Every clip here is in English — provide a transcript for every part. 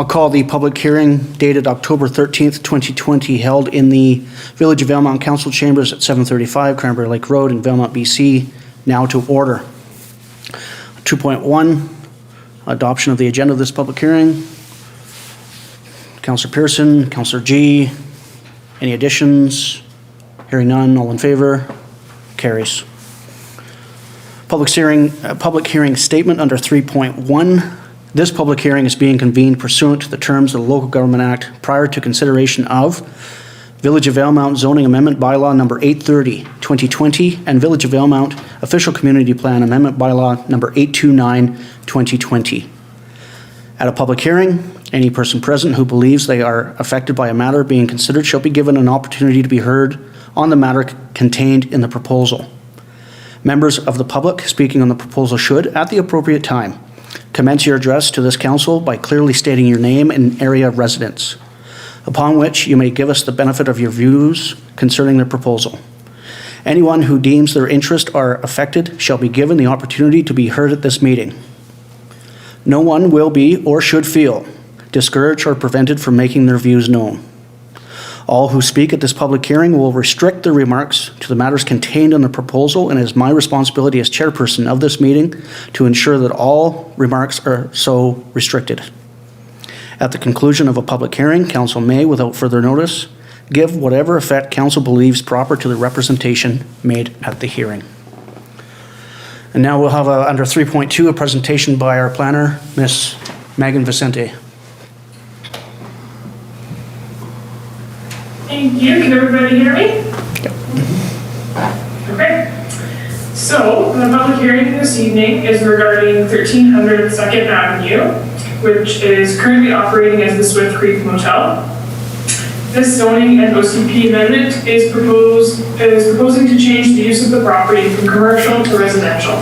I'll call the public hearing dated October 13th, 2020, held in the Village of Valemount Council Chambers at 735 Cranberry Lake Road in Valemount, BC, now to order. 2.1, adoption of the agenda of this public hearing. Councillor Pearson, Councillor G, any additions? Hearing none, all in favor? Carries. Public hearing statement under 3.1. This public hearing is being convened pursuant to the terms of the Local Government Act prior to consideration of Village of Valemount Zoning Amendment Bylaw Number 830, 2020, and Village of Valemount Official Community Plan Amendment Bylaw Number 829, 2020. At a public hearing, any person present who believes they are affected by a matter being considered shall be given an opportunity to be heard on the matter contained in the proposal. Members of the public speaking on the proposal should, at the appropriate time, commence your address to this council by clearly stating your name and area of residence, upon which you may give us the benefit of your views concerning the proposal. Anyone who deems their interest are affected shall be given the opportunity to be heard at this meeting. No one will be or should feel discouraged or prevented from making their views known. All who speak at this public hearing will restrict their remarks to the matters contained in the proposal, and it is my responsibility as chairperson of this meeting to ensure that all remarks are so restricted. At the conclusion of a public hearing, council may, without further notice, give whatever effect council believes proper to the representation made at the hearing. And now we'll have under 3.2 a presentation by our planner, Ms. Megan Vicente. Thank you. Can everybody hear me? Yep. Okay. So the public hearing this evening is regarding 1300 2nd Avenue, which is currently operating as the Swift Creek Motel. This zoning and OCP amendment is proposing to change the use of the property from commercial to residential.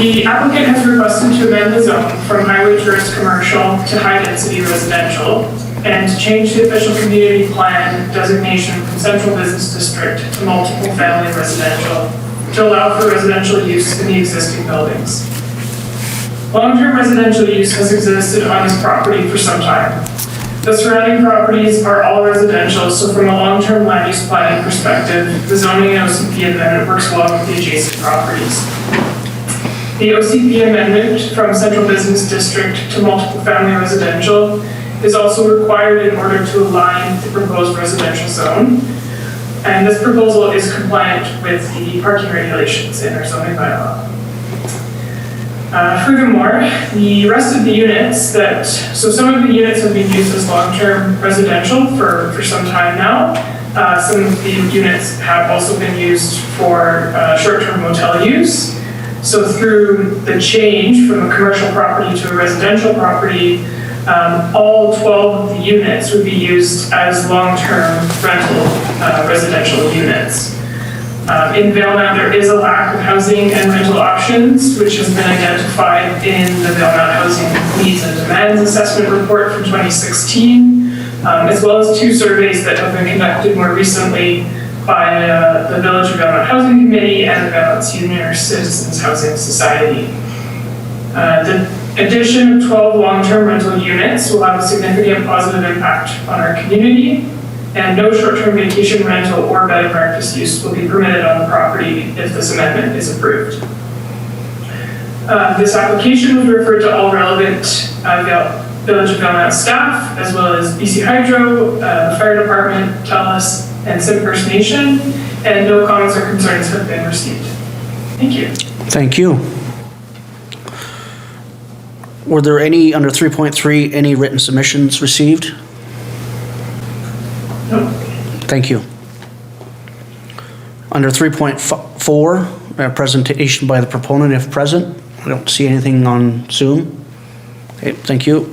The applicant has requested to amend the zone from highway tourist commercial to high-density residential, and to change the official community plan designation from central business district to multiple family residential to allow for residential use in the existing buildings. Long-term residential use has existed on this property for some time. The surrounding properties are all residential, so from a long-term land use planning perspective, the zoning and OCP amendment works well with the adjacent properties. The OCP amendment from central business district to multiple family residential is also required in order to align the proposed residential zone. And this proposal is compliant with the parking regulations in our zoning bylaw. Furthermore, the rest of the units so some of the units have been used as long-term residential for some time now. Some of the units have also been used for short-term motel use. So through the change from a commercial property to a residential property, all 12 of the units would be used as long-term rental residential units. In Valemount, there is a lack of housing and rental options, which has been identified in the Valemount Housing Needs and Demands Assessment Report from 2016, as well as 2 surveys that have been conducted more recently by the Village of Valemount Housing Committee and the Valemount Senior Citizens Housing Society. The addition of 12 long-term rental units will have a significant positive impact on our community, and no short-term vacation rental or bed and breakfast use will be permitted on the property if this amendment is approved. This application was referred to all relevant Village of Valemount staff, as well as BC Hydro, the Fire Department, TELUS, and Sim First Nation, and no comments or concerns have been received. Thank you. Thank you. Were there any, under 3.3, any written submissions received? No. Thank you. Under 3.4, a presentation by the proponent if present. I don't see anything on Zoom. Okay, thank you.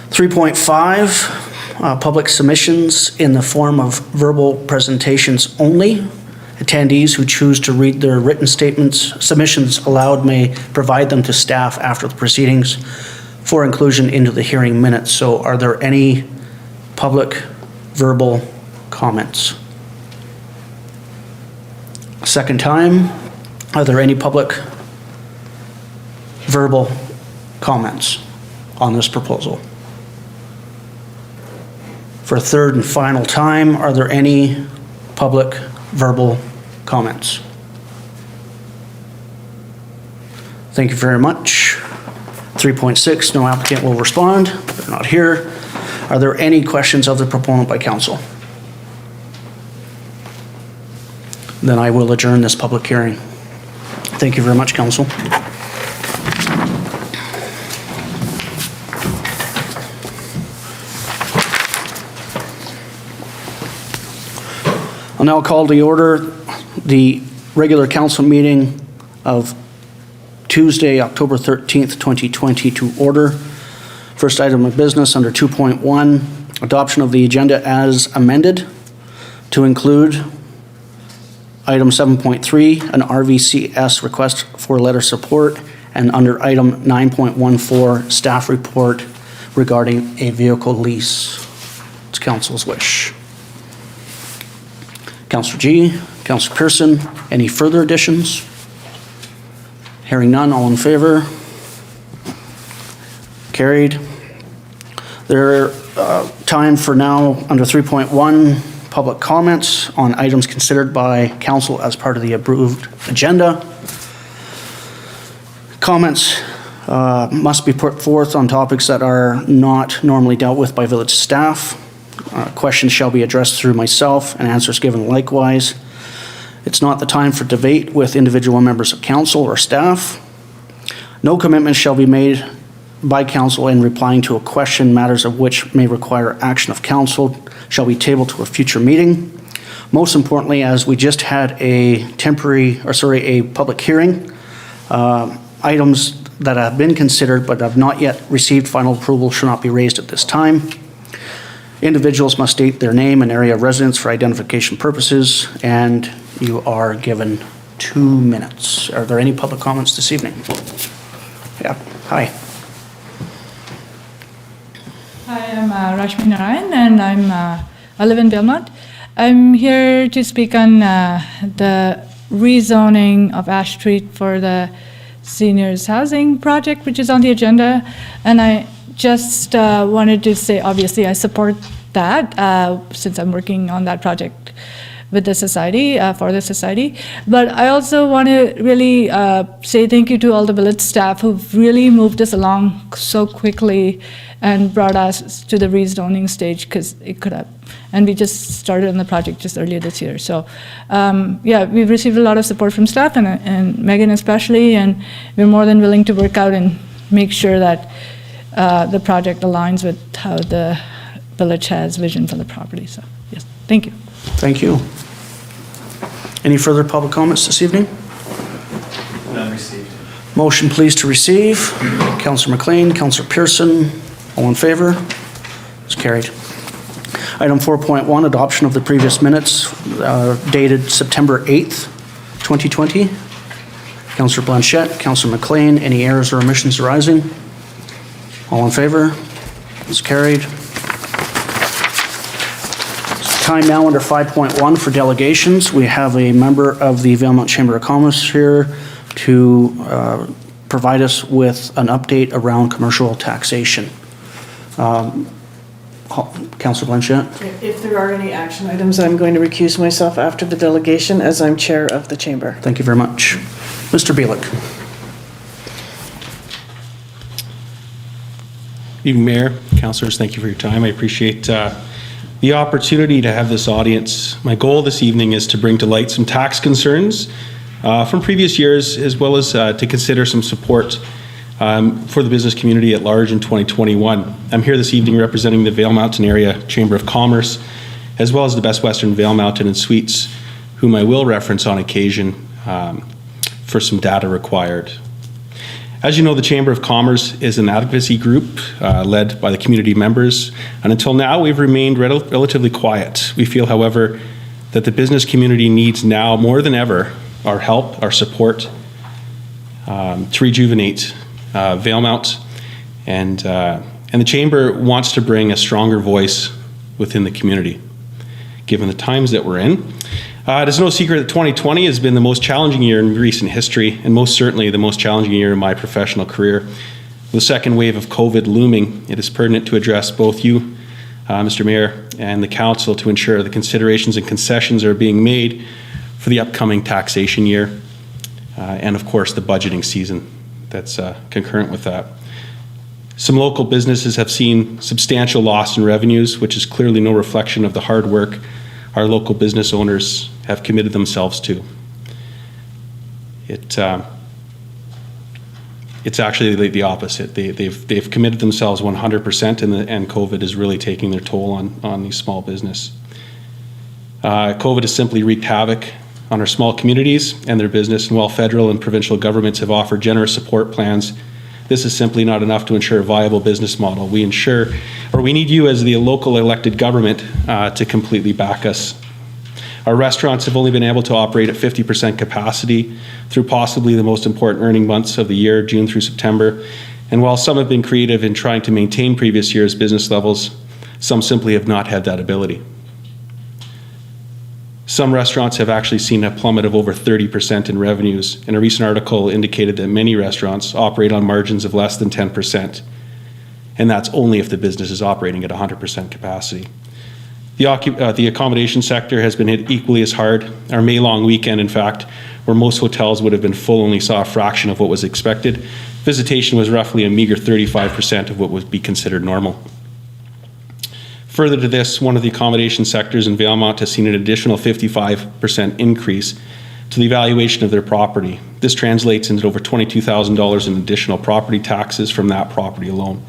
3.5, public submissions in the form of verbal presentations only. Attendees who choose to read their written submissions aloud may provide them to staff after the proceedings for inclusion into the hearing minutes. So are there any public verbal comments? Second time, are there any public verbal comments? on this proposal? For a third and final time, are there any public verbal comments? Thank you very much. 3.6, no applicant will respond. They're not here. Are there any questions of the proponent by council? Then I will adjourn this public hearing. Thank you very much, council. I'll now call to order the regular council meeting of Tuesday, October 13th, 2020 to order. First item of business under 2.1, adoption of the agenda as amended to include item 7.3, an RVCS request for letter support, and under item 9.14, staff report regarding a vehicle lease. It's council's wish. Councillor G, Councillor Pearson, any further additions? Hearing none, all in favor? Carried. There time for now under 3.1, public comments on items considered by council as part of the approved agenda. Comments must be put forth on topics that are not normally dealt with by village staff. Questions shall be addressed through myself and answers given likewise. It's not the time for debate with individual members of council or staff. No commitments shall be made by council in replying to a question, matters of which may require action of council shall be tabled to a future meeting. Most importantly, as we just had a public hearing, items that have been considered but have not yet received final approval should not be raised at this time. Individuals must state their name and area of residence for identification purposes, and you are given 2 minutes. Are there any public comments this evening? Yeah, hi. Hi, I'm Rashmi Narayan, and I live in Valemount. I'm here to speak on the rezoning of Ash Street for the seniors housing project, which is on the agenda. And I just wanted to say, obviously, I support that since I'm working on that project with the society, for the society. But I also want to really say thank you to all the village staff who've really moved us along so quickly and brought us to the rezoning stage, because it could have. And we just started on the project just earlier this year. So yeah, we've received a lot of support from staff and Megan especially, and we're more than willing to work out and make sure that the project aligns with how the village has vision for the property. So yes, thank you. Thank you. Any further public comments this evening? None received. Motion please to receive. Councillor MacLean, Councillor Pearson, all in favor? It's carried. Item 4.1, adoption of the previous minutes dated September 8th, 2020. Councillor Blanchette, Councillor MacLean, any errors or omissions arising? All in favor? It's carried. Time now under 5.1 for delegations. We have a member of the Valemount Chamber of Commerce here to provide us with an update around commercial taxation. Councillor Blanchette. If there are any action items, I'm going to recuse myself after the delegation as I'm chair of the chamber. Thank you very much. Mr. Bielik. Evening, Mayor, Councillors, thank you for your time. I appreciate the opportunity to have this audience. My goal this evening is to bring to light some tax concerns from previous years, as well as to consider some support for the business community at large in 2021. I'm here this evening representing the Vale Mountain Area Chamber of Commerce, as well as the Best Western Vale Mountain and Suites, whom I will reference on occasion for some data required. As you know, the Chamber of Commerce is an advocacy group led by the community members, and until now we've remained relatively quiet. We feel, however, that the business community needs now more than ever our help, our support to rejuvenate Valemount, and the Chamber wants to bring a stronger voice within the community, given the times that we're in. It is no secret that 2020 has been the most challenging year in recent history, and most certainly the most challenging year in my professional career. With the second wave of COVID looming, it is pertinent to address both you, Mr. Mayor, and the Council to ensure the considerations and concessions are being made for the upcoming taxation year, and of course the budgeting season that's concurrent with that. Some local businesses have seen substantial loss in revenues, which is clearly no reflection of the hard work our local business owners have committed themselves to. It's actually the opposite. They've committed themselves 100%, and COVID is really taking their toll on these small business. COVID has simply wreaked havoc on our small communities and their business, and while federal and provincial governments have offered generous support plans, this is simply not enough to ensure a viable business model. We need you as the local elected government to completely back us. Our restaurants have only been able to operate at 50% capacity through possibly the most important earning months of the year, June through September. And while some have been creative in trying to maintain previous year's business levels, some simply have not had that ability. Some restaurants have actually seen a plummet of over 30% in revenues, and a recent article indicated that many restaurants operate on margins of less than 10%, and that's only if the business is operating at 100% capacity. The accommodation sector has been hit equally as hard. Our May long weekend, in fact, where most hotels would have been full, only saw a fraction of what was expected. Visitation was roughly a meager 35% of what would be considered normal. Further to this, one of the accommodation sectors in Valemount has seen an additional 55% increase to the valuation of their property. This translates into over $22,000 in additional property taxes from that property alone.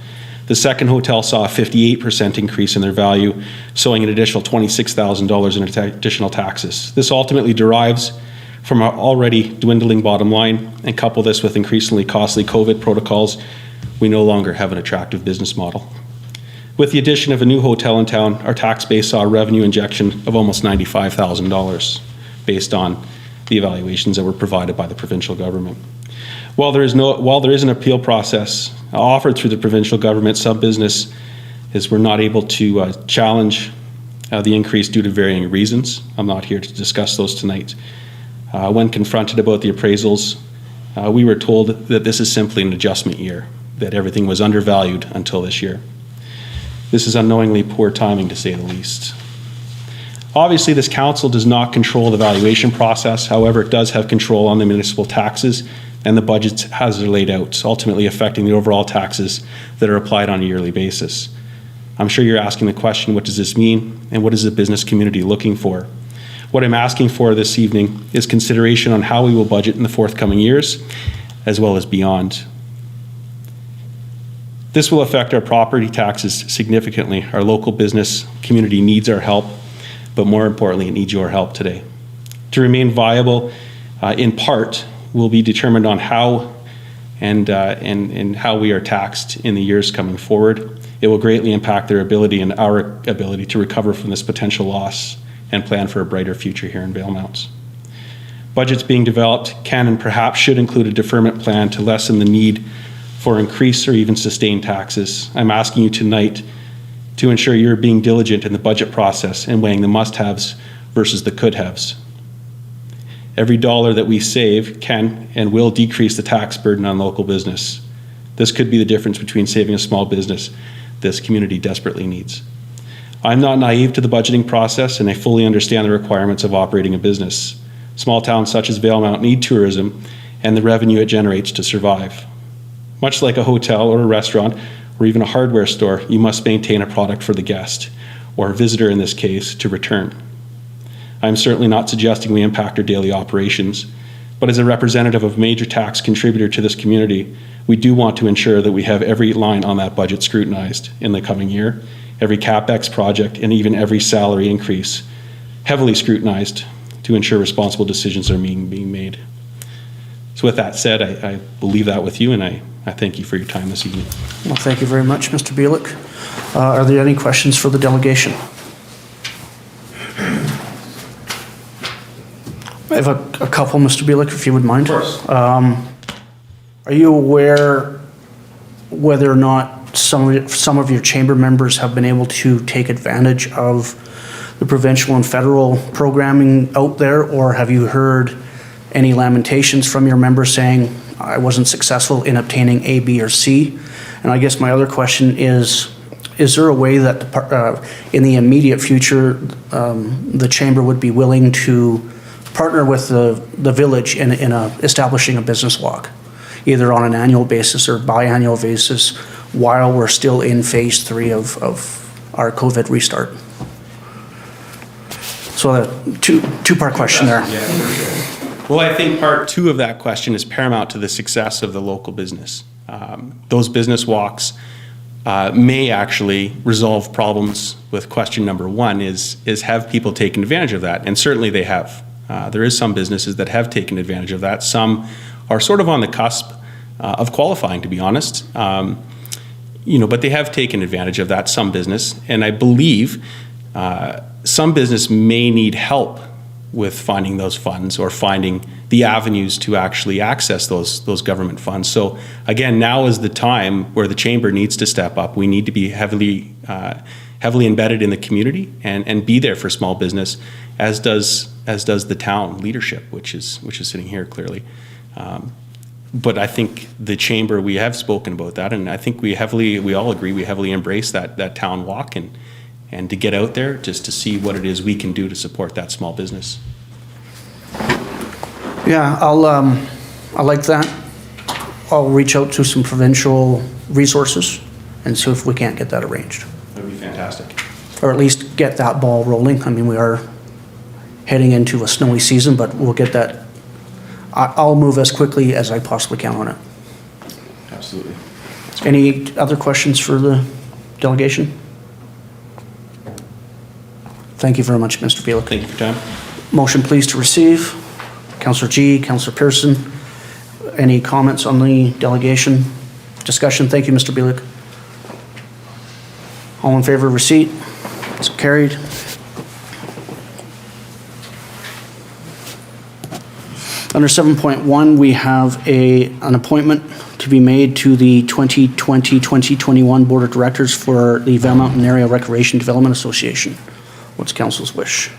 The second hotel saw a 58% increase in their value, showing an additional $26,000 in additional taxes. This ultimately derives from our already dwindling bottom line, and couple this with increasingly costly COVID protocols, we no longer have an attractive business model. With the addition of a new hotel in town, our tax base saw a revenue injection of almost $95,000 based on the evaluations that were provided by the provincial government. While there is an appeal process offered through the provincial government, some businesses were not able to challenge the increase due to varying reasons. I'm not here to discuss those tonight. When confronted about the appraisals, we were told that this is simply an adjustment year, that everything was undervalued until this year. This is unknowingly poor timing, to say the least. Obviously, this council does not control the valuation process. However, it does have control on the municipal taxes and the budgets as they're laid out, ultimately affecting the overall taxes that are applied on a yearly basis. I'm sure you're asking the question, what does this mean, and what is the business community looking for? What I'm asking for this evening is consideration on how we will budget in the forthcoming years, as well as beyond. This will affect our property taxes significantly. Our local business community needs our help, but more importantly, it needs your help today. To remain viable, in part, will be determined on how and how we are taxed in the years coming forward. It will greatly impact their ability and our ability to recover from this potential loss and plan for a brighter future here in Valemount. Budgets being developed can and perhaps should include a deferment plan to lessen the need for increased or even sustained taxes. I'm asking you tonight to ensure you're being diligent in the budget process and weighing the must-haves versus the could-haves. Every dollar that we save can and will decrease the tax burden on local business. This could be the difference between saving a small business this community desperately needs. I'm not naive to the budgeting process, and I fully understand the requirements of operating a business. Small towns such as Valemount need tourism and the revenue it generates to survive. Much like a hotel or a restaurant or even a hardware store, you must maintain a product for the guest, or a visitor in this case, to return. I'm certainly not suggesting we impact our daily operations, but as a representative of a major tax contributor to this community, we do want to ensure that we have every line on that budget scrutinized in the coming year, every CapEx project, and even every salary increase heavily scrutinized to ensure responsible decisions are being made. So with that said, I will leave that with you, and I thank you for your time this evening. Well, thank you very much, Mr. Bielik. Are there any questions for the delegation? I have a couple, Mr. Bielik, if you would mind. Of course. Are you aware whether or not some of your chamber members have been able to take advantage of the provincial and federal programming out there, or have you heard any lamentations from your members saying, I wasn't successful in obtaining A, B, or C? And I guess my other question is there a way that in the immediate future, the chamber would be willing to partner with the village in establishing a business walk, either on an annual basis or biannual basis, while we're still in phase 3 of our COVID restart? So a two-part question there. Yeah, for sure. Well, I think part 2 of that question is paramount to the success of the local business. Those business walks may actually resolve problems with question number 1 is have people taken advantage of that? And certainly they have. There is some businesses that have taken advantage of that. Some are sort of on the cusp of qualifying, to be honest. But they have taken advantage of that, some business. And I believe some business may need help with finding those funds or finding the avenues to actually access those government funds. So again, now is the time where the chamber needs to step up. We need to be heavily embedded in the community and be there for small business, as does the town leadership, which is sitting here clearly. But I think the chamber, we have spoken about that, and I think we all agree we heavily embrace that town walk and to get out there just to see what it is we can do to support that small business. Yeah, I like that. I'll reach out to some provincial resources and see if we can't get that arranged. That would be fantastic. Or at least get that ball rolling. I mean, we are heading into a snowy season, but we'll get that. I'll move as quickly as I possibly can on it. Absolutely. Any other questions for the delegation? Thank you very much, Mr. Bielik. Thank you for your time. Motion please to receive. Councillor G, Councillor Pearson. Any comments on the delegation? Discussion? Thank you, Mr. Bielik. All in favor of receipt? It's carried. Under 7.1, we have an appointment to be made to the 2020-2021 Board of Directors for the Valemount Area Recreation Development Association. What's council's wish?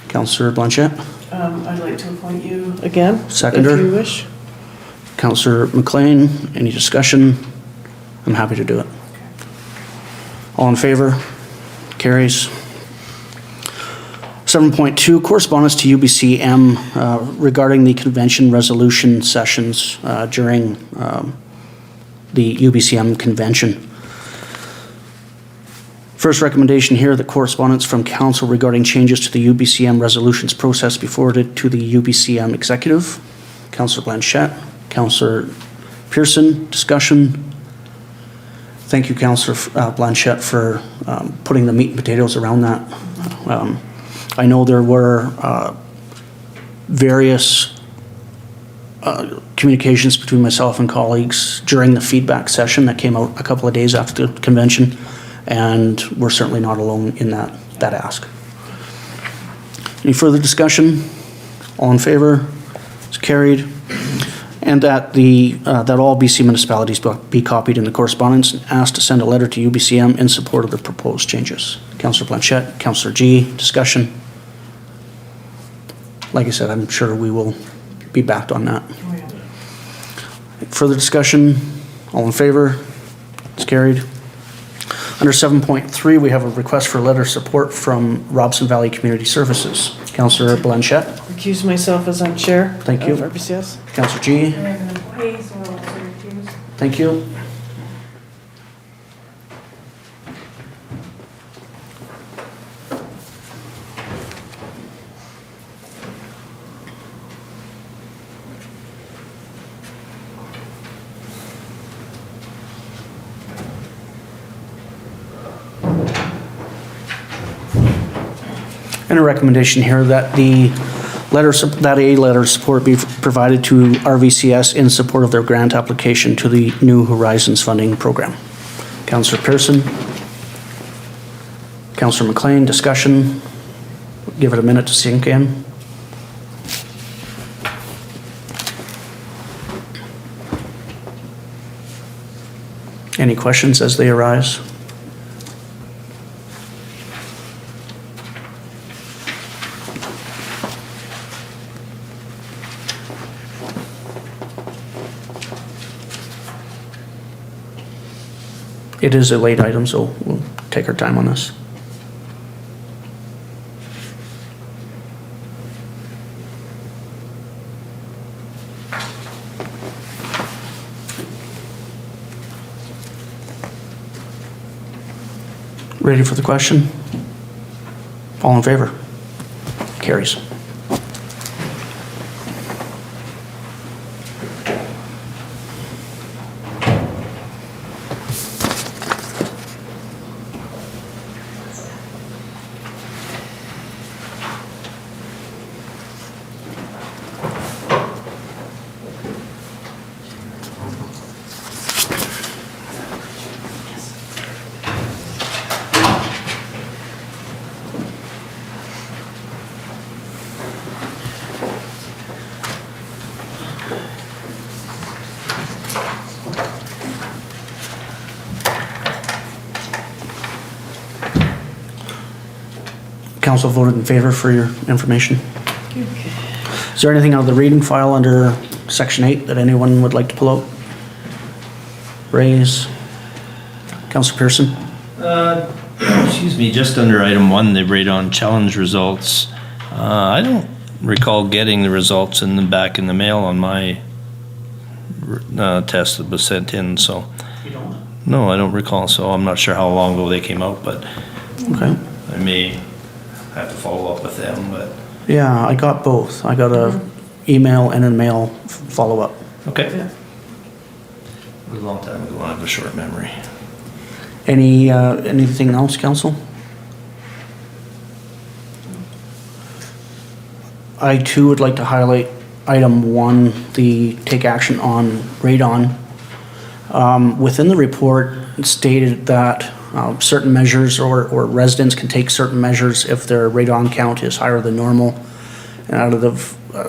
Councillor Blanchette? I'd like to appoint you again. Seconder. If you wish. Councillor MacLean, any discussion? I'm happy to do it. All in favor? Carries. 7.2, correspondence to UBCM regarding the convention resolution sessions during the UBCM convention. First recommendation here, the correspondence from council regarding changes to the UBCM resolutions process be forwarded to the UBCM executive. Councillor Blanchette, Councillor Pearson, discussion. Thank you, Councillor Blanchette, for putting the meat and potatoes around that. I know there were various communications between myself and colleagues during the feedback session that came out a couple of days after the convention, and we're certainly not alone in that ask. Any further discussion? All in favor? It's carried. And that that all BC municipalities be copied in the correspondence and asked to send a letter to UBCM in support of the proposed changes. Councillor Blanchette, Councillor G, discussion. Like I said, I'm sure we will be backed on that. Further discussion? All in favor? It's carried. Under 7.3, we have a request for a letter of support from Robson Valley Community Services. Councillor Blanchette. Recuse myself as I'm chair. Thank you. Of RBCS. Councillor G. Thank you. And a recommendation here that a letter of support be provided to RVCS in support of their grant application to the New Horizons funding program. Councillor Pearson. Councillor MacLean, discussion. Give it a minute to sink in. Any questions as they arise? It is a late item, so we'll take our time on this. Ready for the question? All in favor? Carries. Council voted in favor for your information. Is there anything out of the reading file under section 8 that anyone would like to pull out? Raise. Councillor Pearson? Excuse me, just under item 1, the radon challenge results. I don't recall getting the results back in the mail on my test that was sent in, so. You don't? No, I don't recall, so I'm not sure how long ago they came out, but Okay. I may have to follow up with them, but. Yeah, I got both. I got a email and a mail follow-up. Okay. It was a long time ago, I have a short memory. Anything else, council? I too would like to highlight item 1, the take action on radon. Within the report, it stated that certain measures or residents can take certain measures if their radon count is higher than normal, and out of the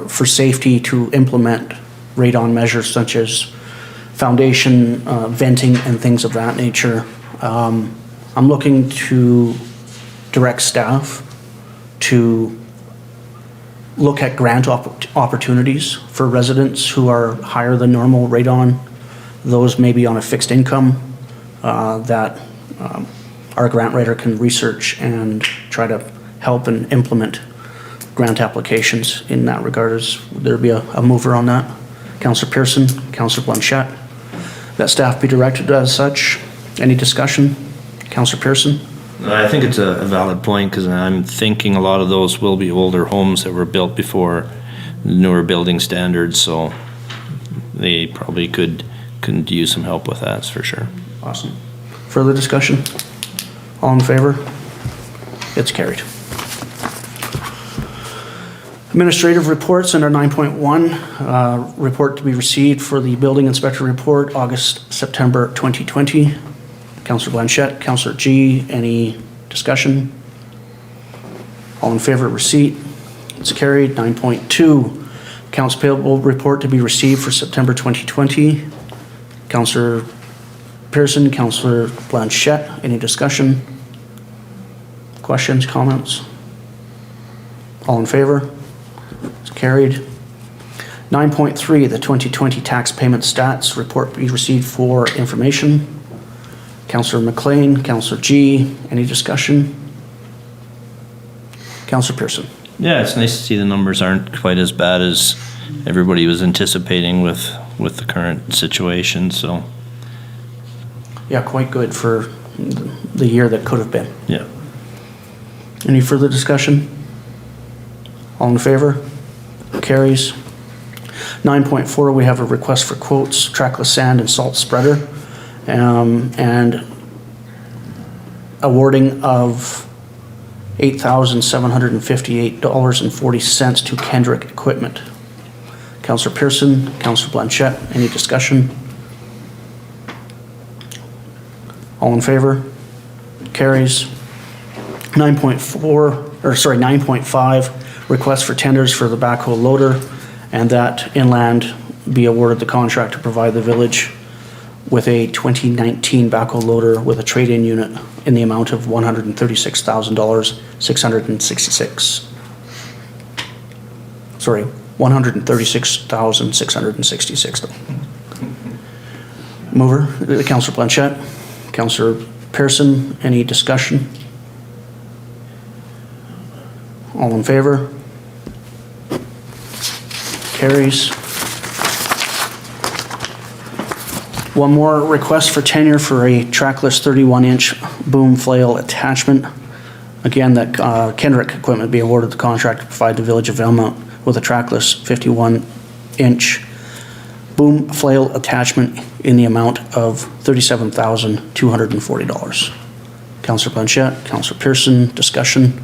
for safety to implement radon measures such as foundation, venting, and things of that nature. I'm looking to direct staff to look at grant opportunities for residents who are higher than normal radon. Those may be on a fixed income that our grant writer can research and try to help and implement grant applications in that regard. Would there be a mover on that? Councillor Pearson, Councillor Blanchette. That staff be directed as such. Any discussion? Councillor Pearson? I think it's a valid point, because I'm thinking a lot of those will be older homes that were built before the newer building standards, so they probably could use some help with that, that's for sure. Awesome. Further discussion? All in favor? It's carried. Administrative reports under 9.1, report to be received for the building inspector report, August-September 2020. Councillor Blanchette, Councillor G, any discussion? All in favor of receipt? It's carried. 9.2, accounts payable report to be received for September 2020. Councillor Pearson, Councillor Blanchette, any discussion? Questions, comments? All in favor? It's carried. 9.3, the 2020 tax payment stats report be received for information. Councillor MacLean, Councillor G, any discussion? Councillor Pearson. Yeah, it's nice to see the numbers aren't quite as bad as everybody was anticipating with the current situation, so. Yeah, quite good for the year that could have been. Yeah. Any further discussion? All in favor? Carries. 9.4, we have a request for quotes, trackless sand and salt spreader, and awarding of $8,758.40 to Kendrick Equipment. Councillor Pearson, Councillor Blanchette, any discussion? All in favor? Carries. 9.5, request for tenders for the backhoe loader, and that Inland be awarded the contract to provide the village with a 2019 backhoe loader with a trade-in unit in the amount of $136,666. Sorry, $136,666. Mover, Councillor Blanchette. Councillor Pearson, any discussion? All in favor? Carries. One more request for tenure for a trackless 31-inch boom flail attachment. Again, that Kendrick Equipment be awarded the contract to provide the Village of Valemount with a trackless 51-inch boom flail attachment in the amount of $37,240. Councillor Blanchette, Councillor Pearson, discussion.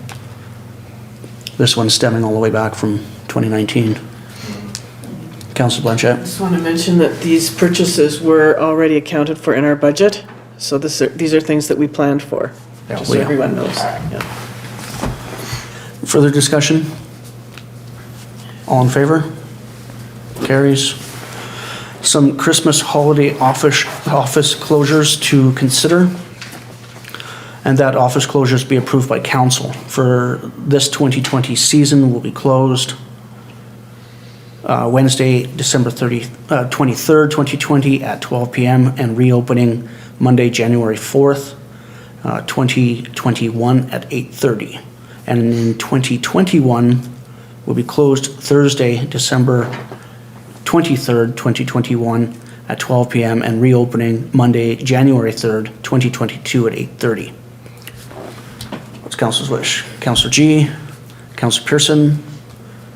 This one's stemming all the way back from 2019. Councillor Blanchette. Just want to mention that these purchases were already accounted for in our budget, so these are things that we planned for, just so everyone knows. Yeah. Further discussion? All in favor? Carries. Some Christmas holiday office closures to consider, and that office closures be approved by council. For this 2020 season will be closed Wednesday, December 23rd, 2020 at 12 p.m. and reopening Monday, January 4th, 2021 at 8:30. And in 2021 will be closed Thursday, December 23rd, 2021 at 12 p.m. and reopening Monday, January 3rd, 2022 at 8:30. What's council's wish? Councillor G, Councillor Pearson,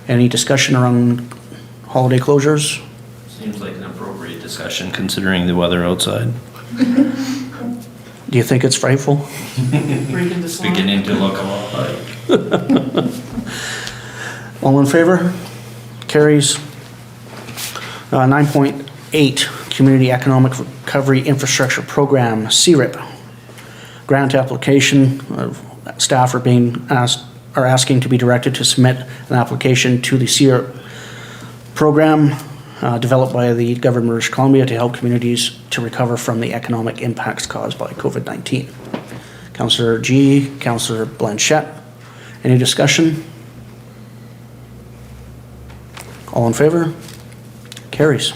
any discussion around holiday closures? Seems like an appropriate discussion considering the weather outside. Do you think it's frightful? It's beginning to look a lot like. All in favor? Carries. 9.8, Community Economic Recovery Infrastructure Program, CRIP. Grant application. Staff are asking to be directed to submit an application to the CRIP program developed by the government of British Columbia to help communities to recover from the economic impacts caused by COVID-19. Councillor G, Councillor Blanchette, any discussion? All in favor? Carries.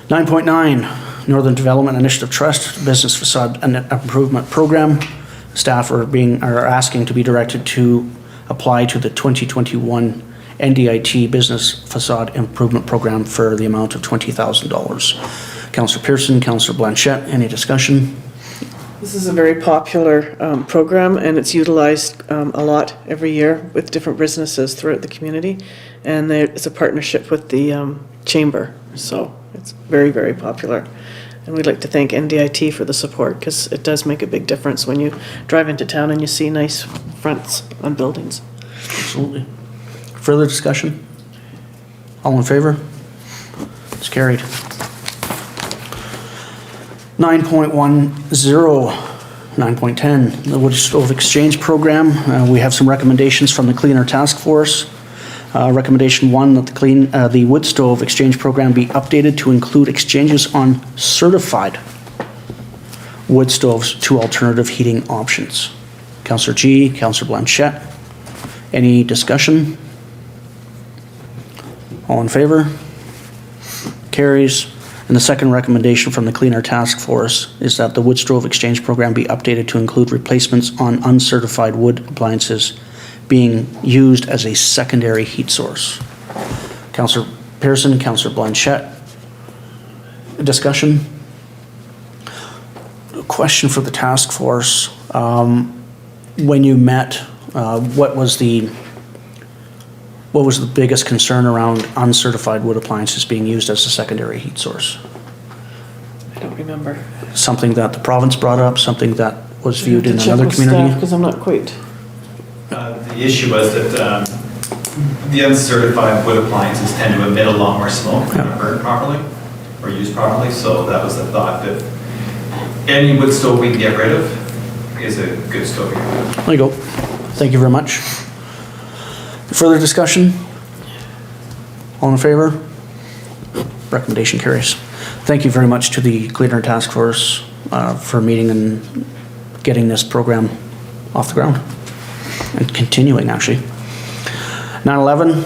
9.9, Northern Development Initiative Trust Business Facade and Improvement Program. Staff are asking to be directed to apply to the 2021 NDIT Business Facade Improvement Program for the amount of $20,000. Councillor Pearson, Councillor Blanchette, any discussion? This is a very popular program, and it's utilized a lot every year with different businesses throughout the community. And it's a partnership with the chamber, so it's very, very popular. And we'd like to thank NDIT for the support, because it does make a big difference when you drive into town and you see nice fronts on buildings. Absolutely. Further discussion? All in favor? It's carried. 9.10, 9.10, the Wood Stove Exchange Program. We have some recommendations from the Cleaner Task Force. Recommendation 1, that the Wood Stove Exchange Program be updated to include exchanges on certified wood stoves to alternative heating options. Councillor G, Councillor Blanchette, any discussion? All in favor? Carries. And the second recommendation from the Cleaner Task Force is that the Wood Stove Exchange Program be updated to include replacements on uncertified wood appliances being used as a secondary heat source. Councillor Pearson, Councillor Blanchette, discussion? A question for the task force. When you met, what was the biggest concern around uncertified wood appliances being used as a secondary heat source? I don't remember. Something that the province brought up, something that was viewed in another community? Because I'm not quite. The issue was that the uncertified wood appliances tend to emit a lot more smoke when they're burnt properly or used properly, so that was the thought, that any wood stove we can get rid of is a good stove. There you go. Thank you very much. Further discussion? All in favor? Recommendation carries. Thank you very much to the Cleaner Task Force for meeting and getting this program off the ground and continuing, actually. 9.11,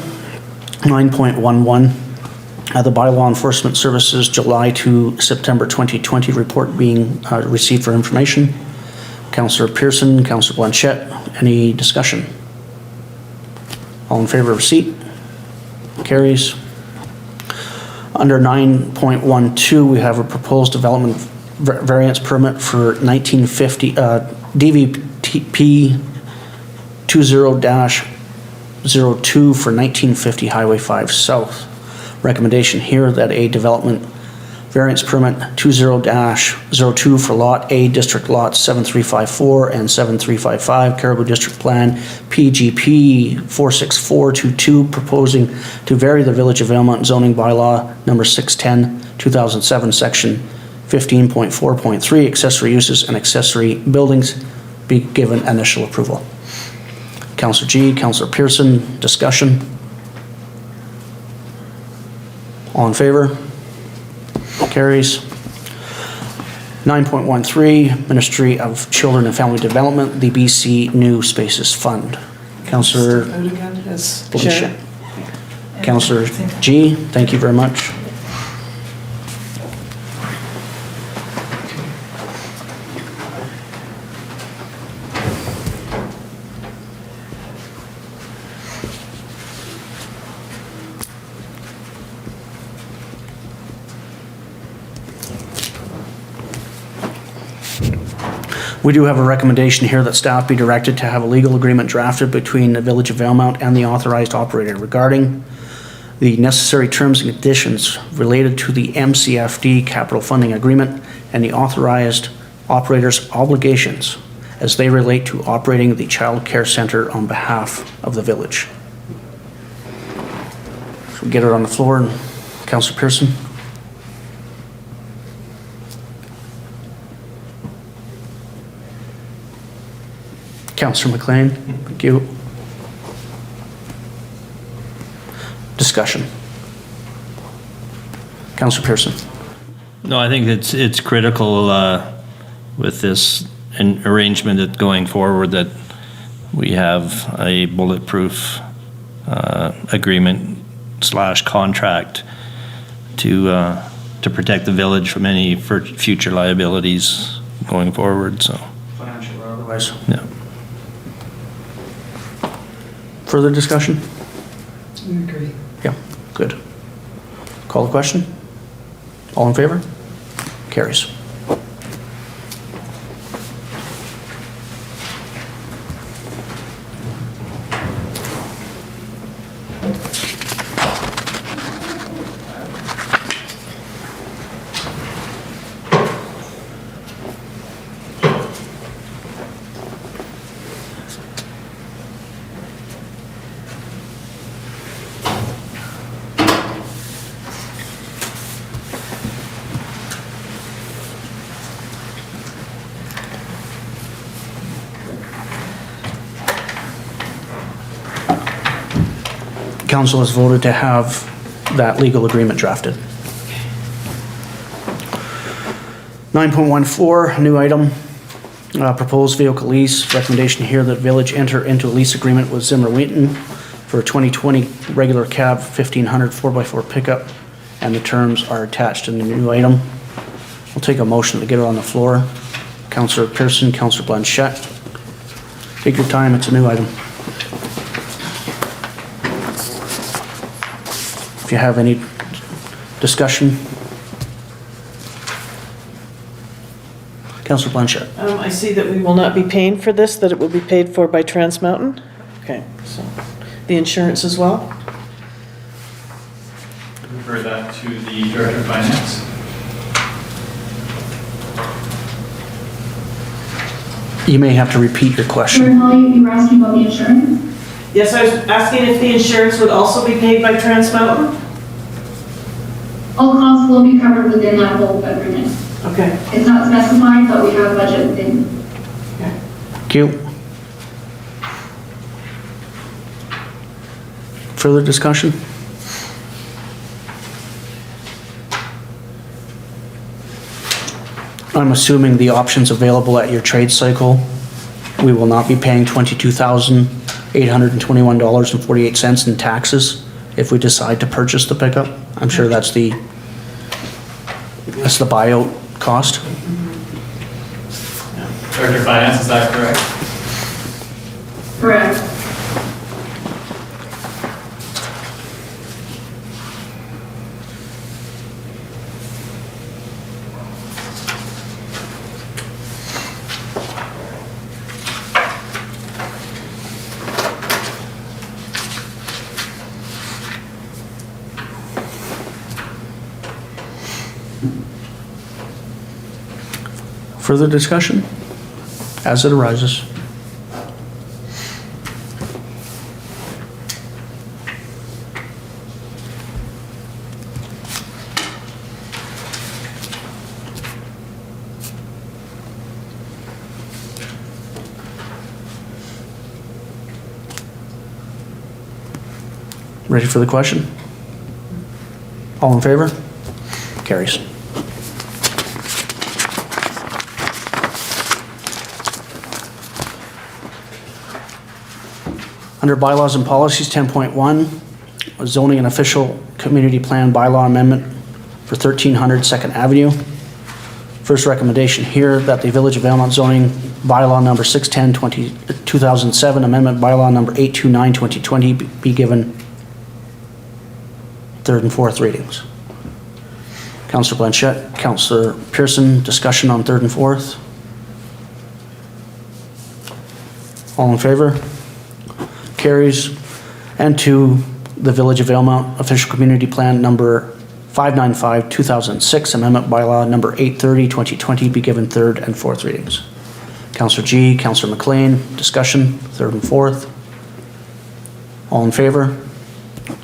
9.11, The Bylaw Enforcement Services July to September 2020 report being received for information. Councillor Pearson, Councillor Blanchette, any discussion? All in favor of receipt? Carries. Under 9.12, we have a proposed development variance permit for 1950, DVP 20-02 for 1950 Highway 5 South. Recommendation here that a development variance permit 20-02 for Lot A, District Lots 7354 and 7355, Caribou District Plan, PGP 46422, proposing to vary the Village of Valemount zoning bylaw number 610, 2007, section 15.4.3, accessory uses and accessory buildings, be given initial approval. Councillor G, Councillor Pearson, discussion. All in favor? Carries. 9.13, Ministry of Children and Family Development, the BC New Spaces Fund. Councillor Out again as Blanchette. Sheri. Councillor G, thank you very much. We do have a recommendation here that staff be directed to have a legal agreement drafted between the Village of Valemount and the authorized operator regarding the necessary terms and conditions related to the MCFD capital funding agreement and the authorized operator's obligations as they relate to operating the child care center on behalf of the village. So we get it on the floor, and Councillor Pearson. Councillor MacLean, thank you. Discussion. Councillor Pearson. No, I think it's critical with this arrangement that going forward that we have a bulletproof agreement / contract to protect the village from any future liabilities going forward. So. Financial or otherwise. Yeah. Further discussion? I agree. Yeah, good. Call the question? All in favor? Carries. Council has voted to have that legal agreement drafted. 9.14, new item, proposed vehicle lease. Recommendation here that village enter into a lease agreement with Zimmer Wheaton for a 2020 regular cab 1500 4x4 pickup, and the terms are attached in the new item. We'll take a motion to get it on the floor. Councillor Pearson, Councillor Blanchette. Take your time, it's a new item. If you have any discussion. Councillor Blanchette. I see that we will not be paying for this, that it will be paid for by Trans Mountain. Okay, so the insurance as well? Refer that to the Director of Finance. You may have to repeat your question. Hollie, you were asking about the insurance? Yes, I was asking if the insurance would also be paid by Trans Mountain? All costs will be covered within that whole agreement. Okay. It's not specified, but we have a budget within. Thank you. Further discussion? I'm assuming the options available at your trade cycle, we will not be paying $22,821.48 in taxes if we decide to purchase the pickup. I'm sure that's the buyout cost. Director of Finance, is that correct? Correct. Further discussion as it arises? Ready for the question? All in favor? Carries. Under bylaws and policies, 10.1, zoning and official community plan bylaw amendment for 1300 Second Avenue. First recommendation here that the Village of Valemount zoning bylaw number 610 2007, amendment bylaw number 829 2020 be given third and fourth readings. Councillor Blanchette, Councillor Pearson, discussion on third and fourth. All in favor? Carries. And to the Village of Valemount official community plan number 595 2006, amendment bylaw number 830 2020 be given third and fourth readings. Councillor G, Councillor MacLean, discussion third and fourth. All in favor?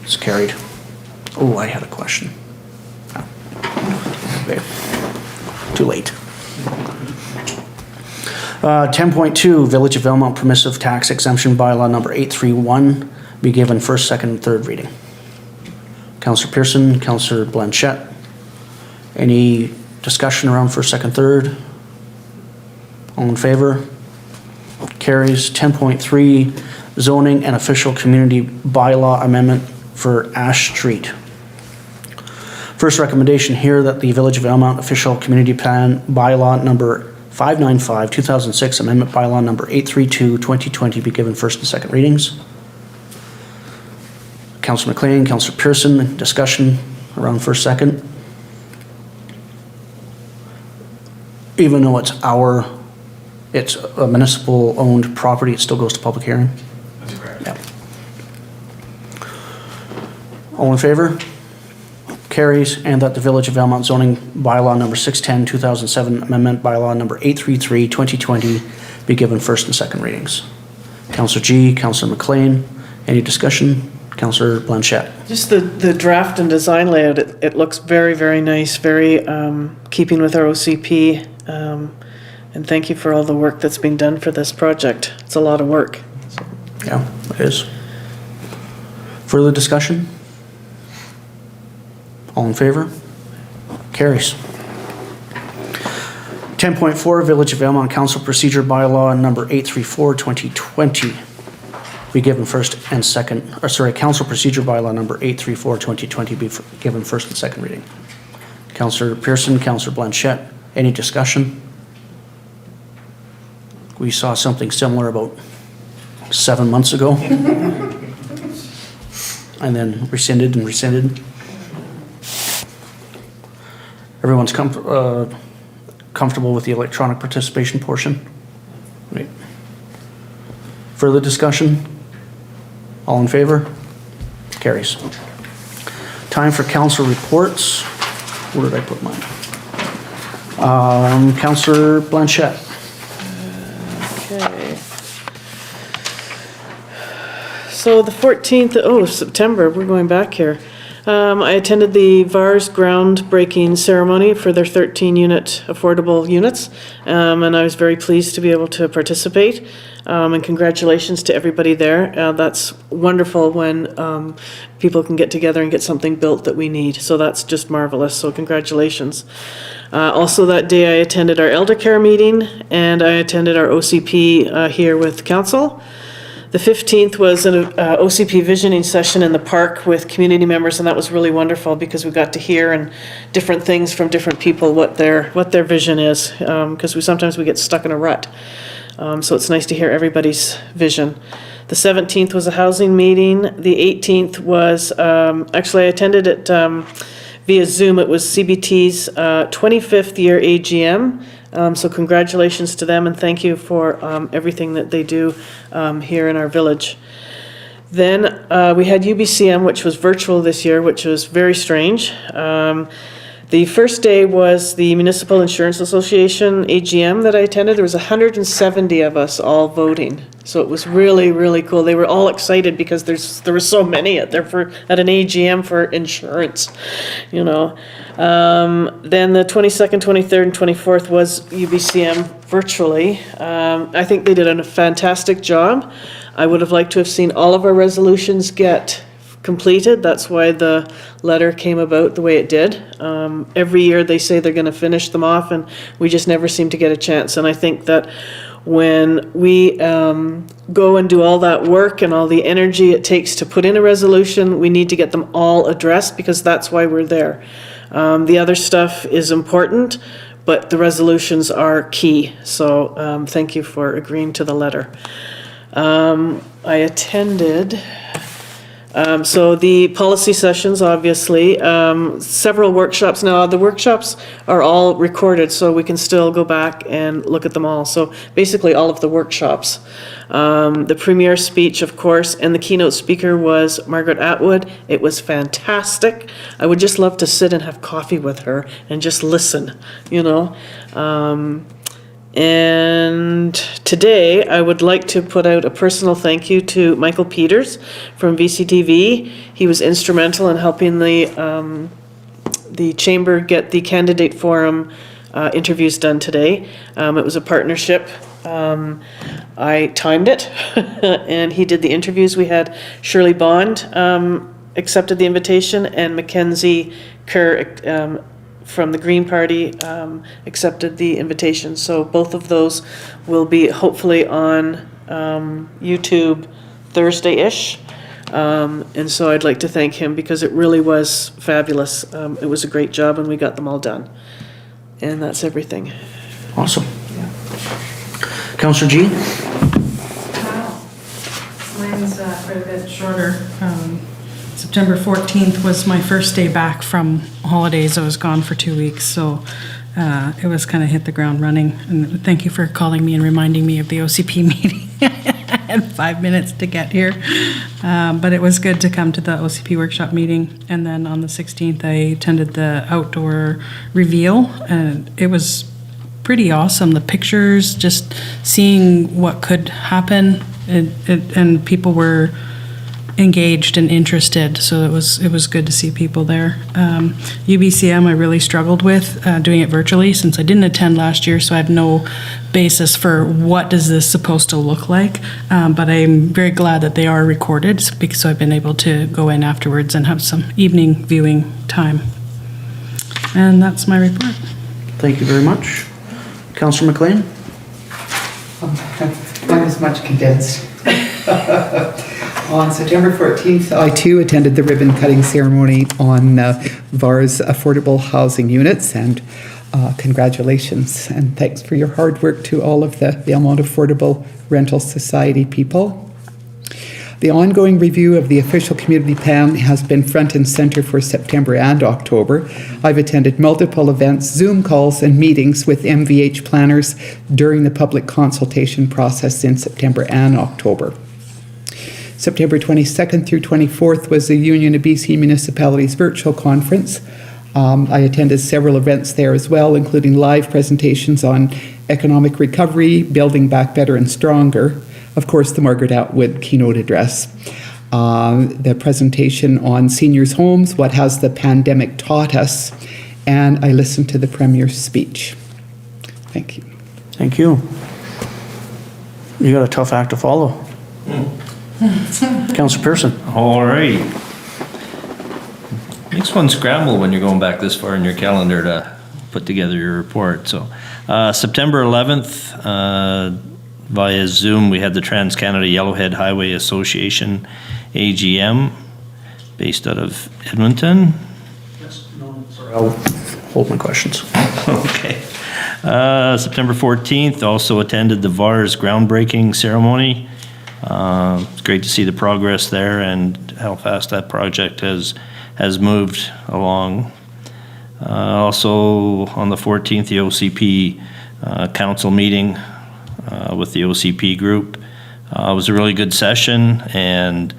It's carried. Oh, I had a question. Okay. Too late. 10.2, Village of Valemount permissive tax exemption bylaw number 831 be given first, second, and third reading. Councillor Pearson, Councillor Blanchette, any discussion around first, second, third? All in favor? Carries. 10.3, zoning and official community bylaw amendment for Ash Street. First recommendation here that the Village of Valemount official community plan bylaw number 595 2006, amendment bylaw number 832 2020 be given first and second readings. Councillor MacLean, Councillor Pearson, discussion around first, second. Even though it's a municipal owned property, it still goes to public hearing. That's correct. Yeah. All in favor? Carries. And that the Village of Valemount zoning bylaw number 610 2007, amendment bylaw number 833 2020 be given first and second readings. Councillor G, Councillor MacLean, any discussion? Councillor Blanchette. Just the draft and design layout, it looks very, very nice, very keeping with our OCP. And thank you for all the work that's being done for this project. It's a lot of work. Yeah, it is. Further discussion? All in favor? Carries. 10.4, Village of Valemount Council Procedure Bylaw number 834 2020 be given first and second, Council Procedure Bylaw number 834 2020 be given first and second reading. Councillor Pearson, Councillor Blanchette, any discussion? We saw something similar about 7 months ago. And then rescinded and rescinded. Everyone's comfortable with the electronic participation portion? Right. Further discussion? All in favor? Carries. Time for council reports. Where did I put mine? Councillor Blanchette. Okay. So the 14th, of September, we're going back here. I attended the VAR's groundbreaking ceremony for their 13-unit affordable units, and I was very pleased to be able to participate. And congratulations to everybody there. That's wonderful when people can get together and get something built that we need. So that's just marvelous. So congratulations. Also that day I attended our elder care meeting and I attended our OCP here with council. The 15th was an OCP visioning session in the park with community members, and that was really wonderful because we got to hear and different things from different people, what their vision is, because sometimes we get stuck in a rut. So it's nice to hear everybody's vision. The 17th was a housing meeting. The 18th was, actually I attended it via Zoom. It was CBT's 25th year AGM. So congratulations to them and thank you for everything that they do here in our village. Then we had UBCM, which was virtual this year, which was very strange. The first day was the Municipal Insurance Association AGM that I attended. There was 170 of us all voting. So it was really, really cool. They were all excited because there were so many at an AGM for insurance, you know. Then the 22nd, 23rd, and 24th was UBCM virtually. I think they did a fantastic job. I would have liked to have seen all of our resolutions get completed. That's why the letter came about the way it did. Every year they say they're going to finish them off and we just never seem to get a chance. And I think that when we go and do all that work and all the energy it takes to put in a resolution, we need to get them all addressed because that's why we're there. The other stuff is important, but the resolutions are key. So thank you for agreeing to the letter. I attended so the policy sessions, obviously, several workshops. Now, the workshops are all recorded, so we can still go back and look at them all. So basically all of the workshops. The premier speech, of course, and the keynote speaker was Margaret Atwood. It was fantastic. I would just love to sit and have coffee with her and just listen, you know. And today, I would like to put out a personal thank you to Michael Peters from VCTV. He was instrumental in helping the chamber get the candidate forum interviews done today. It was a partnership. I timed it, and he did the interviews. We had Shirley Bond accepted the invitation, and Mackenzie Kerr from the Green Party accepted the invitation. So both of those will be hopefully on YouTube Thursday-ish. And so I'd like to thank him because it really was fabulous. It was a great job and we got them all done. And that's everything. Awesome. Councillor G? Mine's quite a bit shorter. September 14th was my first day back from holidays. I was gone for 2 weeks, so it was kind of hit the ground running. And thank you for calling me and reminding me of the OCP meeting. I had 5 minutes to get here, but it was good to come to the OCP workshop meeting. And then on the 16th, I attended the outdoor reveal, and it was pretty awesome. The pictures, just seeing what could happen, and people were engaged and interested, so it was good to see people there. UBCM I really struggled with doing it virtually since I didn't attend last year, so I have no basis for what is this supposed to look like, but I'm very glad that they are recorded because so I've been able to go in afterwards and have some evening viewing time. And that's my report. Thank you very much. Councillor MacLean? Mine is much condensed. On September 14th, I too attended the ribbon cutting ceremony on VAR's affordable housing units, and congratulations and thanks for your hard work to all of the Valemount Affordable Rental Society people. The ongoing review of the official community plan has been front and center for September and October. I've attended multiple events, Zoom calls, and meetings with MVH planners during the public consultation process in September and October. September 22nd through 24th was the Union of BC Municipalities virtual conference. I attended several events there as well, including live presentations on economic recovery, building back better and stronger. Of course, the Margaret Atwood keynote address. The presentation on seniors' homes, what has the pandemic taught us, and I listened to the Premier's speech. Thank you. Thank you. You got a tough act to follow. Councillor Pearson. All right. Makes one scramble when you're going back this far in your calendar to put together your report. So September 11th, via Zoom, we had the Trans-Canada Yellowhead Highway Association AGM based out of Edmonton. Sorry, I'll hold my questions. Okay. September 14th, also attended the VAR's groundbreaking ceremony. It's great to see the progress there and how fast that project has moved along. Also on the 14th, the OCP council meeting with the OCP group. It was a really good session, and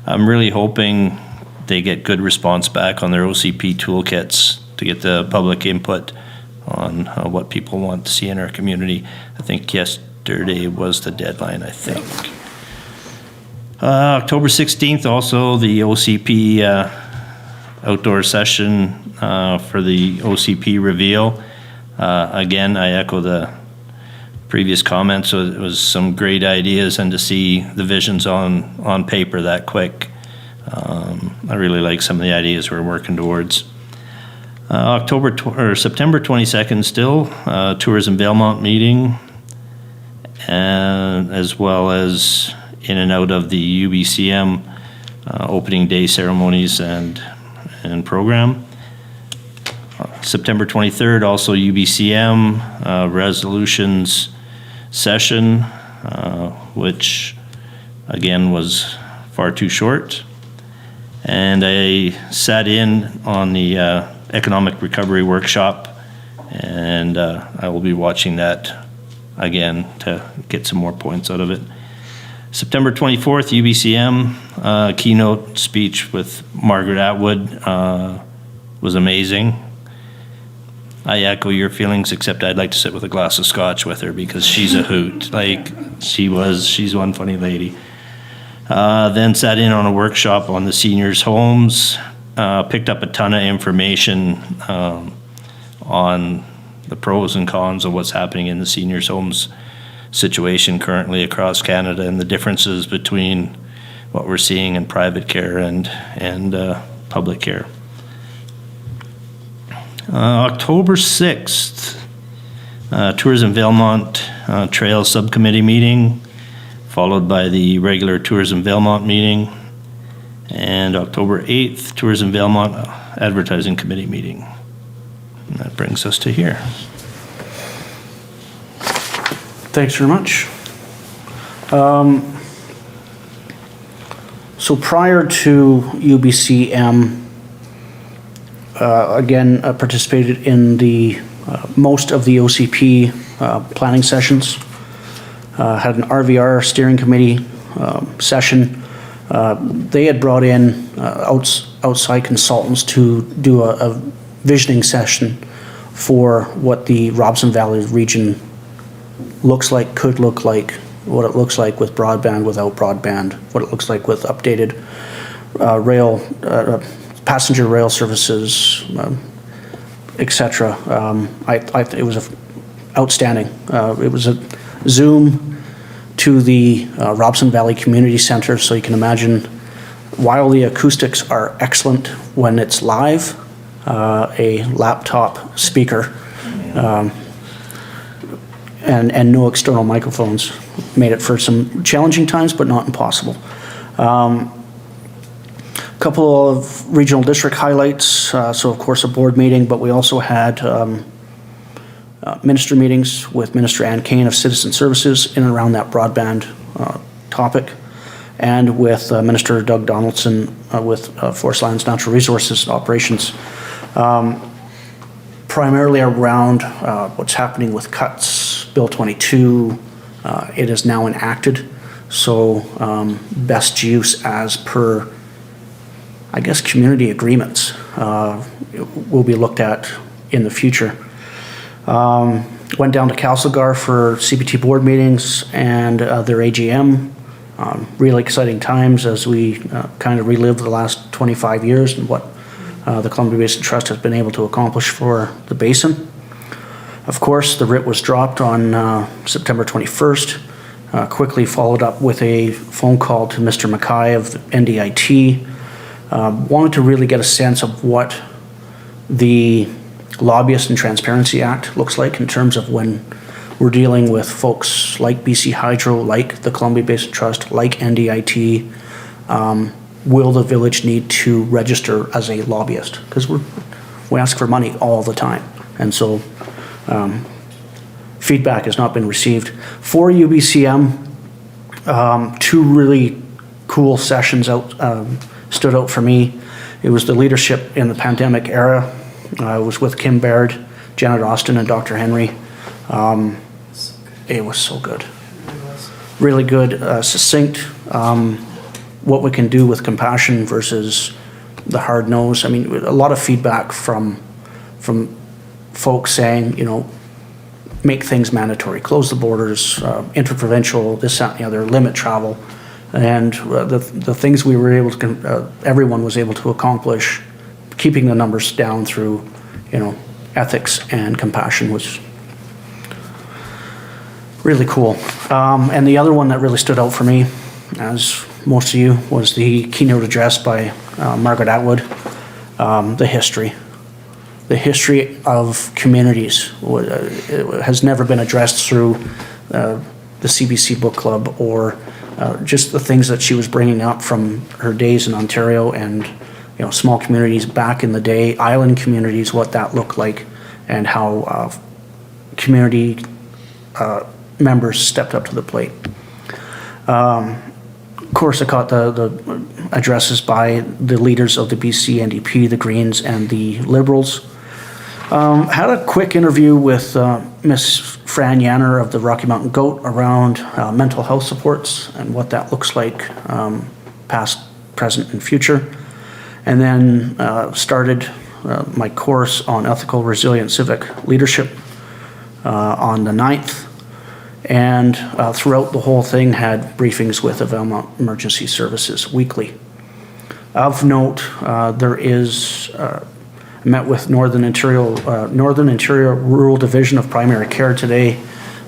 I'm really hoping they get good response back on their OCP toolkits to get the public input on what people want to see in our community. I think yesterday was the deadline, I think. October 16th, also the OCP outdoor session for the OCP reveal. Again, I echo the previous comments. So it was some great ideas, and to see the visions on paper that quick. I really like some of the ideas we're working towards. September 22nd still, Tourism Valemount meeting, and as well as in and out of the UBCM opening day ceremonies and program. September 23rd, also UBCM resolutions session, which again was far too short. And I sat in on the economic recovery workshop, and I will be watching that again to get some more points out of it. September 24th, UBCM keynote speech with Margaret Atwood was amazing. I echo your feelings, except I'd like to sit with a glass of scotch with her because she's a hoot. Like, she's one funny lady. Then sat in on a workshop on the seniors' homes, picked up a ton of information on the pros and cons of what's happening in the seniors' homes situation currently across Canada, and the differences between what we're seeing in private care and public care. October 6th, Tourism Valemount Trail Subcommittee meeting, followed by the regular Tourism Valemount meeting, and October 8th, Tourism Valemount Advertising Committee meeting. And that brings us to here. Thanks very much. So prior to UBCM, again, participated in the most of the OCP planning sessions. Had an RVR steering committee session. They had brought in outside consultants to do a visioning session for what the Robson Valley region looks like, could look like, what it looks like with broadband, without broadband, what it looks like with updated passenger rail services, etc. It was outstanding. It was a Zoom to the Robson Valley Community Center, so you can imagine, while the acoustics are excellent when it's live, a laptop speaker and no external microphones made it for some challenging times, but not impossible. Couple of regional district highlights. So of course a board meeting, but we also had minister meetings with Minister Ann Kane of Citizen Services in and around that broadband topic, and with Minister Doug Donaldson with Forest Lands Natural Resources Operations, primarily around what's happening with cuts. Bill 22, it is now enacted, so best use as per, I guess, community agreements will be looked at in the future. Went down to Castlegar for CPT board meetings and their AGM. Really exciting times as we kind of relive the last 25 years and what the Columbia Basin Trust has been able to accomplish for the basin. Of course, the writ was dropped on September 21st, quickly followed up with a phone call to Mr. Mackay of the NDIT. Wanted to really get a sense of what the Lobbyist and Transparency Act looks like in terms of when we're dealing with folks like BC Hydro, like the Columbia Basin Trust, like NDIT. Will the village need to register as a lobbyist? Because we ask for money all the time. And so feedback has not been received. For UBCM, two really cool sessions stood out for me. It was the leadership in the pandemic era. I was with Kim Baird, Janet Austin, and Dr. Henry. It was so good. Really good, succinct, what we can do with compassion versus the hard nose. I mean, a lot of feedback from folks saying, you know, make things mandatory, close the borders, interprovincial, this, that, and the other, limit travel. And the things we were able to, everyone was able to accomplish, keeping the numbers down through, you know, ethics and compassion was really cool. And the other one that really stood out for me, as most of you, was the keynote address by Margaret Atwood, the history. The history of communities has never been addressed through the CBC Book Club or just the things that she was bringing up from her days in Ontario and, you know, small communities back in the day, island communities, what that looked like, and how community members stepped up to the plate. Of course, I caught the addresses by the leaders of the BC NDP, the Greens, and the Liberals. Had a quick interview with Miss Fran Yanner of the Rocky Mountain Goat around mental health supports and what that looks like, past, present, and future. And then started my course on ethical, resilient civic leadership on the 9th. And throughout the whole thing had briefings with the Valemount Emergency Services weekly. Of note, there is met with Northern Ontario Rural Division of Primary Care today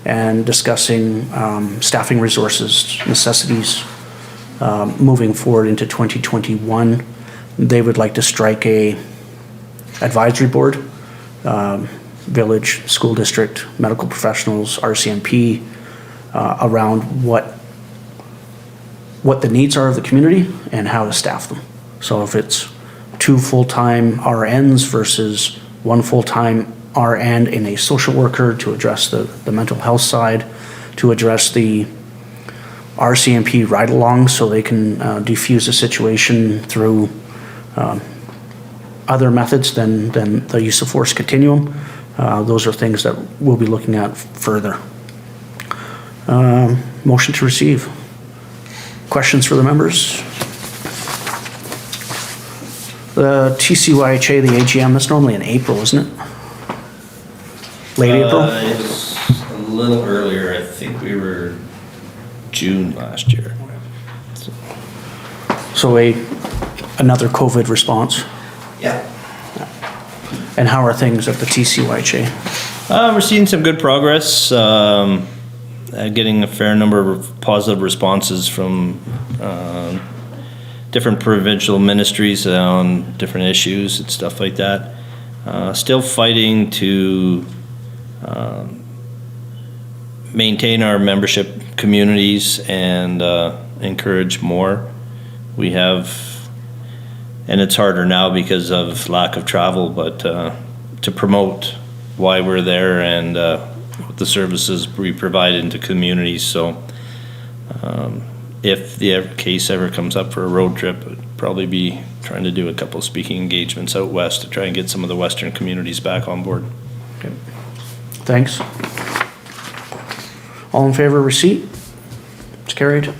and discussing staffing resources, necessities moving forward into 2021. They would like to strike a advisory board, village, school district, medical professionals, RCMP, around what the needs are of the community and how to staff them. So if it's 2 full-time RNs versus 1 full-time RN and a social worker to address the mental health side, to address the RCMP ride-along so they can defuse the situation through other methods than the use of force continuum. Those are things that we'll be looking at further. Motion to receive. Questions for the members? The TCYHA, the AGM, that's normally in April, isn't it? Late April? It's a little earlier. I think we were June last year. So another COVID response. Yeah. And how are things at the TCYHA? We're seeing some good progress. Getting a fair number of positive responses from different provincial ministries on different issues and stuff like that. Still fighting to maintain our membership communities and encourage more. We have, and it's harder now because of lack of travel, but to promote why we're there and the services we provide into communities. So if the case ever comes up for a road trip, I'd probably be trying to do a couple of speaking engagements out west to try and get some of the western communities back on board. Okay. Thanks. All in favor of receipt? It's carried.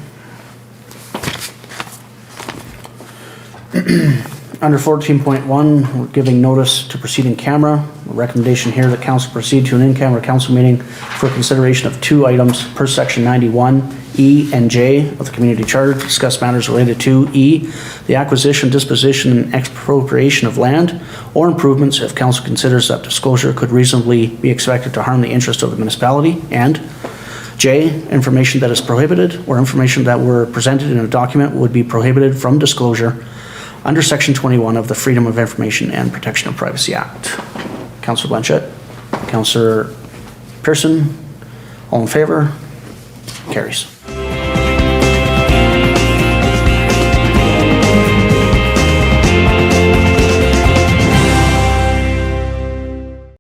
Under 14.1, we're giving notice to proceed in camera. A recommendation here that council proceed to an in-camera council meeting for consideration of 2 items per section 91, E and J of the Community Charter to discuss matters related to E, the acquisition, disposition, and expropriation of land or improvements if council considers that disclosure could reasonably be expected to harm the interest of the municipality, and J, information that is prohibited or information that were presented in a document would be prohibited from disclosure under Section 21 of the Freedom of Information and Protection of Privacy Act. Councillor Blanchette, Councillor Pearson, All in favor? Carries.